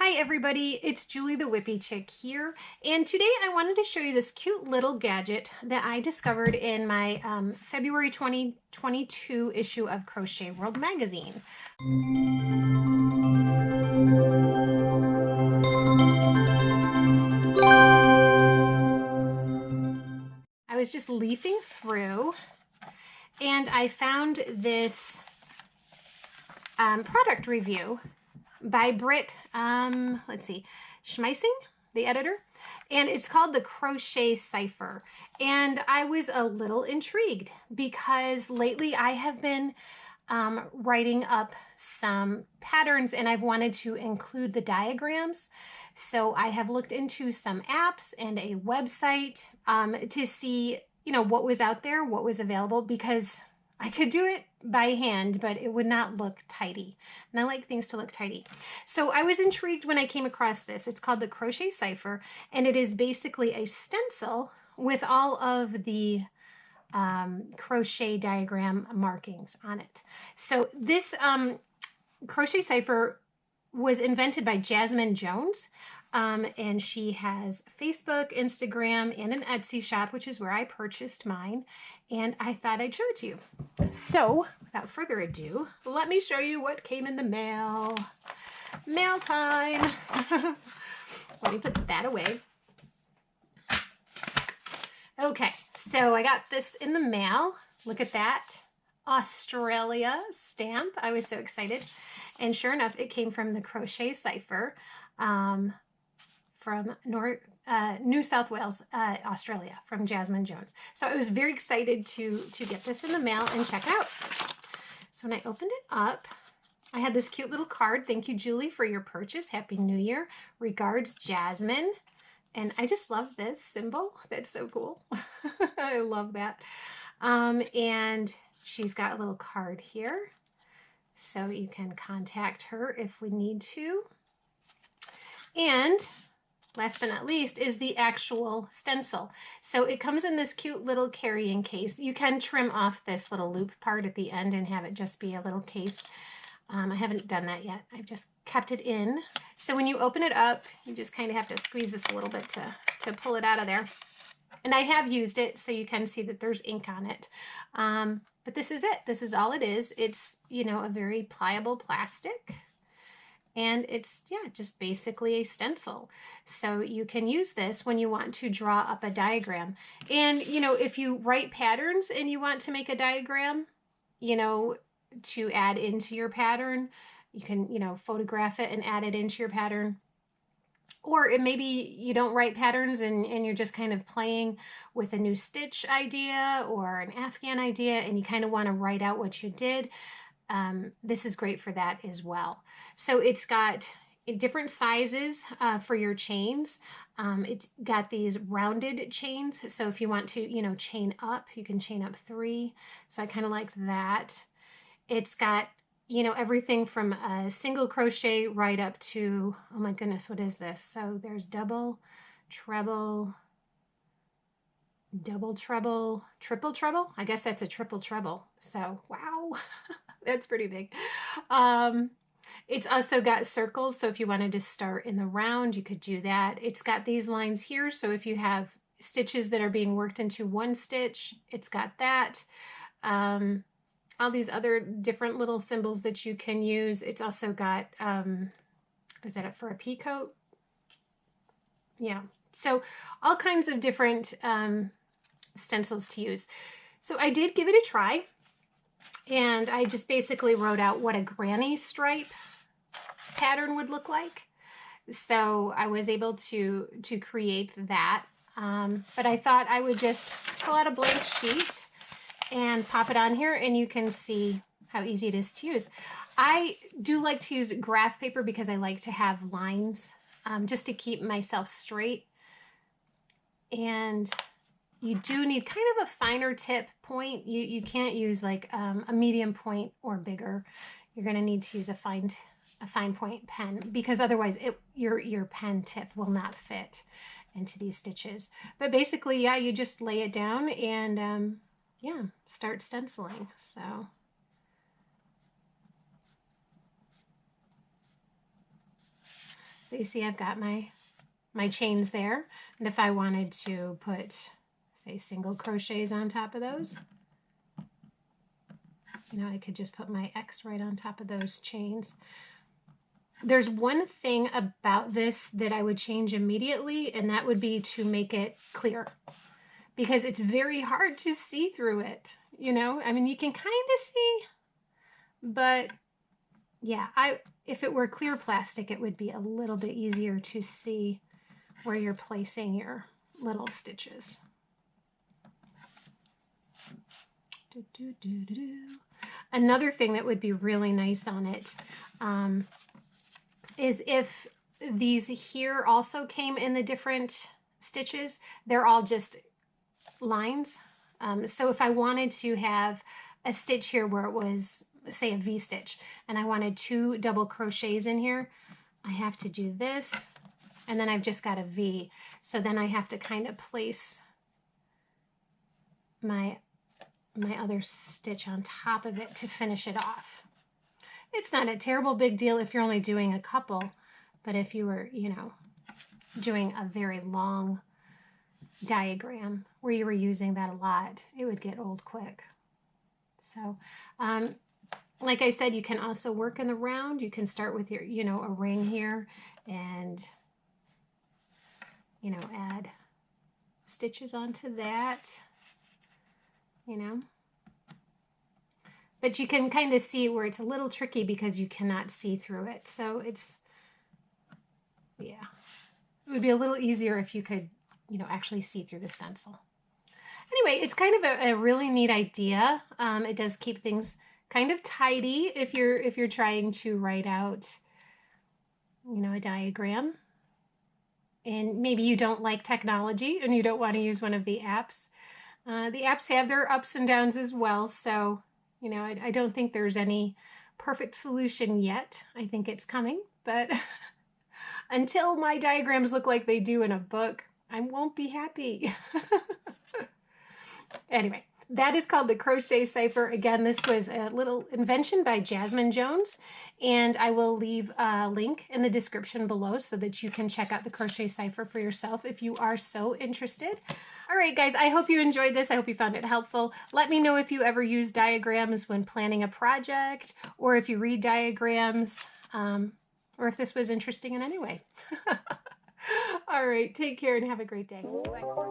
Hi everybody, it's Julie the Whippy Chick here, and today I wanted to show you this cute little gadget that I discovered in my February 2022 issue of Crochet World magazine. I was just leafing through and I found this product review by Britt, let's see, Schmeissing, the editor, and it's called the Crochet Cypher. And I was a little intrigued because lately I have been writing up some patterns and I've wanted to include the diagrams. So I have looked into some apps and a website to see, what was out there, what was available, because I could do it by hand, but it would not look tidy. And I like things to look tidy. So I was intrigued when I came across this. It's called the Crochet Cypher, and it is basically a stencil with all of the crochet diagram markings on it. So this Crochet Cypher was invented by Jasmine Jones. And she has Facebook, Instagram, and an Etsy shop, which is where I purchased mine. And I thought I'd show it to you. So without further ado, let me show you what came in the mail. Mail time. Let me put that away. Okay, so I got this in the mail. Look at that. Australia stamp. I was so excited. And sure enough, it came from the Crochet Cypher. From New South Wales, Australia, from Jasmine Jones. So I was very excited to get this in the mail and check it out. So when I opened it up, I had this cute little card. Thank you, Julie, for your purchase. Happy New Year. Regards, Jasmine. And I just love this symbol. That's so cool. I love that. And she's got a little card here. So you can contact her if we need to. And last but not least is the actual stencil. So it comes in this cute little carrying case. You can trim off this little loop part at the end and have it just be a little case. I haven't done that yet. I've just kept it in. So when you open it up, you just kind of have to squeeze this a little bit to pull it out of there. And I have used it, so you can see that there's ink on it. But this is it. This is all it is. It's, a very pliable plastic. And it's, just basically a stencil. So you can use this when you want to draw up a diagram. And, if you write patterns and you want to make a diagram, to add into your pattern, you can, photograph it and add it into your pattern. Or maybe you don't write patterns and you're just kind of playing with a new stitch idea or an Afghan idea and you kind of want to write out what you did. This is great for that as well. So it's got different sizes for your chains. It's got these rounded chains. So if you want to, chain up, you can chain up 3. So I kind of liked that. It's got, everything from a single crochet right up to, oh my goodness, what is this? So there's double, treble, double treble, triple treble. I guess that's a triple treble. So, wow. That's pretty big. It's also got circles, so if you wanted to start in the round, you could do that. It's got these lines here, so if you have stitches that are being worked into one stitch, it's got that. All these other different little symbols that you can use. It's also got, is that it for a peacoat? Yeah, so all kinds of different stencils to use. So I did give it a try. And I just basically wrote out what a granny stripe pattern would look like. So I was able to create that. But I thought I would just pull out a blank sheet and pop it on here and you can see how easy it is to use. I do like to use graph paper because I like to have lines just to keep myself straight. And you do need kind of a finer tip point. You can't use like a medium point or bigger. You're going to need to use a fine point pen because otherwise your pen tip will not fit into these stitches. But basically, you just lay it down and start stenciling. So you see I've got my chains there. And if I wanted to put, say, single crochets on top of those, you know, I could just put my X right on top of those chains. There's one thing about this that I would change immediately, and that would be to make it clear, because it's very hard to see through it, you know? I mean, you can kind of see, but yeah, if it were clear plastic, it would be a little bit easier to see where you're placing your little stitches. Another thing that would be really nice on it is if these here also came in the different stitches. They're all just lines. So if I wanted to have a stitch here where it was, say, a V stitch, and I wanted 2 double crochets in here, I have to do this, and then I've just got a V. So then I have to kind of place my other stitch on top of it to finish it off. It's not a terrible big deal if you're only doing a couple, but if you were, you know, doing a very long diagram where you were using that a lot, it would get old quick. So, like I said, you can also work in the round. You can start with your, you know, a ring here and, you know, add stitches onto that, you know. But you can kind of see where it's a little tricky because you cannot see through it. So it's, yeah, it would be a little easier if you could, you know, actually see through the stencil. Anyway, it's kind of a really neat idea. It does keep things kind of tidy if you're trying to write out, you know, a diagram. And maybe you don't like technology and you don't want to use one of the apps. The apps have their ups and downs as well. So, you know, I don't think there's any perfect solution yet. I think it's coming, but until my diagrams look like they do in a book, I won't be happy. Anyway, that is called the Crochet Cipher. Again, this was a little invention by Jasmine Jones, and I will leave a link in the description below so that you can check out the Crochet Cipher for yourself if you are so interested. All right, guys, I hope you enjoyed this. I hope you found it helpful. Let me know if you ever use diagrams when planning a project, or if you read diagrams, or if this was interesting in any way. All right, take care and have a great day. Bye.